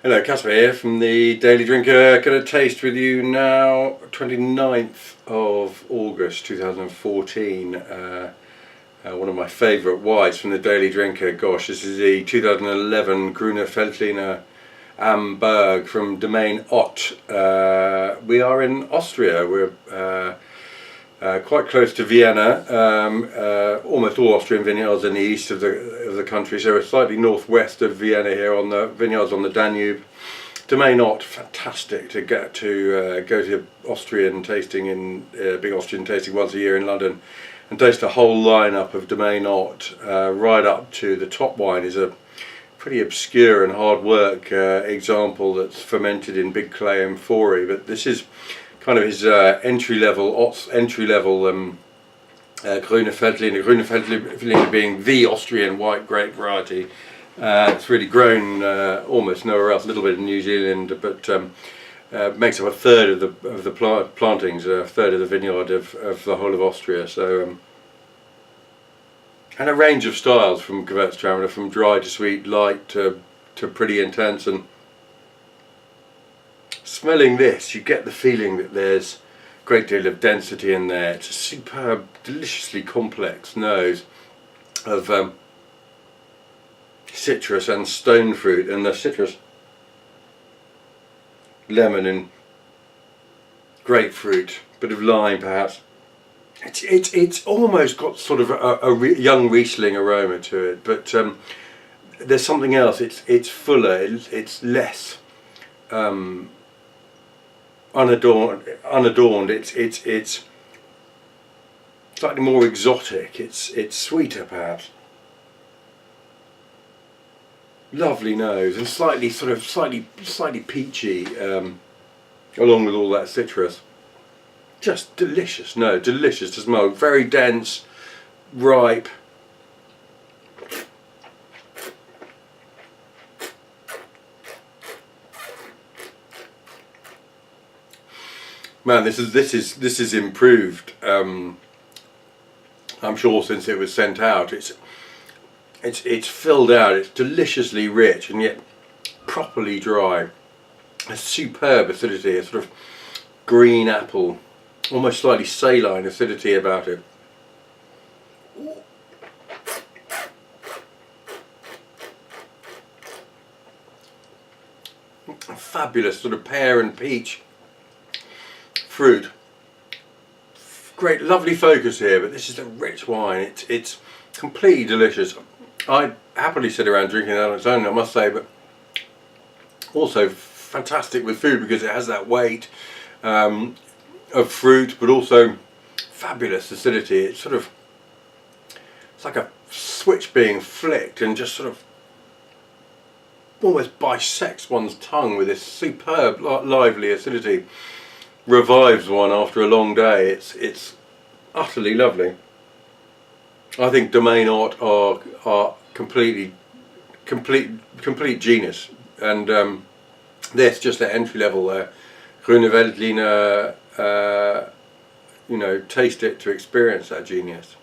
Hello, Casper here from the Daily Drinker. Going to taste with you now, 29th of August 2014. One of my favourite whites from the Daily Drinker. Gosh, this is the 2011 Gruner Veltliner Domaine from Domaine Ott. We are in Austria. We're quite close to Vienna. Almost all Austrian vineyards in the east of the country, so we're slightly northwest of Vienna here on the vineyards on the Danube. Domaine Ott, fantastic to get to go to Austrian tasting in big Austrian tasting once a year in London and taste a whole lineup of Domaine Ott, right up to the top wine is a pretty obscure and hard work example that's fermented in big clay amphorae, but this is kind of his entry-level Gruner Veltliner being the Austrian white grape variety. It's really grown almost nowhere else, a little bit in New Zealand, but makes up a third of the plantings, a third of the vineyard of the whole of Austria. So and a range of styles from Gewürztraminer, from dry to sweet, light to pretty intense. And smelling this, you get the feeling that there's a great deal of density in there. It's a superb, deliciously complex nose of citrus and stone fruit, and the citrus, lemon and grapefruit, bit of lime perhaps. It's almost got sort of a young Riesling aroma to it, but there's something else. It's fuller. It's less unadorned. It's slightly more exotic. It's sweeter perhaps. Lovely nose and slightly peachy, along with all that citrus. Just delicious. No, delicious to smell. Very dense, ripe. Man, this is improved. I'm sure since it was sent out. It's filled out. It's deliciously rich and yet properly dry. A superb acidity, a sort of green apple, almost slightly saline acidity about it. A fabulous sort of pear and peach fruit. Great, lovely focus here, but this is a rich wine. It's completely delicious. I'd happily sit around drinking that on its own, I must say, but also fantastic with food because it has that weight of fruit, but also fabulous acidity. It's like a switch being flicked and just sort of almost bisects one's tongue with this superb lively acidity. Revives one after a long day. It's utterly lovely. I think Domaine Ott are complete genius, and this just at entry level there. Gruner Veltliner, taste it to experience that genius.